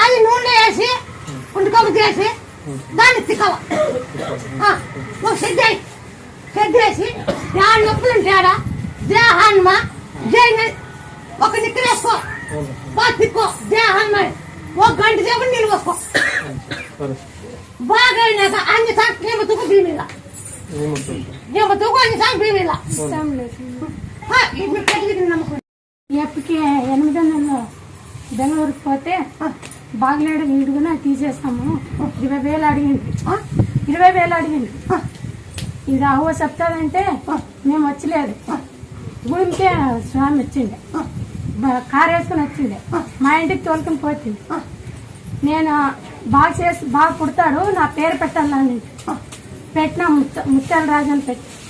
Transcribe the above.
అది నూనె వేసి ఉండుకొమ్మ చేసి దాన్ని తిక్కవ షెడ్ వేసి దాని నొప్పులు ఉంటాడా దేహాన్మ ఒక నిక్కర వేసుకో బాగా తిక్కో దేహాన్మ ఒక గంట సేపు నీళ్ళు పోసుకో బాగా అయినాక అన్ని సాగు ఏమతుకు భీమిలా ఏమతుకు అన్ని సాగు భీమిలా ఎప్పటికి 8 నెలలు బెంగళూరుకి పోతే బాగలేడు ఇంటిగా తీసేస్తాము 20,000 అడిగింది 20,000 అడిగింది ఇది అవ్వ చెప్తాదంటే మేము వచ్చలేదు గుడికే స్వామి వచ్చిండే కారు వేసుకుని వచ్చిండే మా ఇంటికి తోలుకుని పోతుంది నేను బాగా పుడతాడు నా పేరు పెట్టాలని పెట్టిన ముత్యాల రాజు అని పెట్టి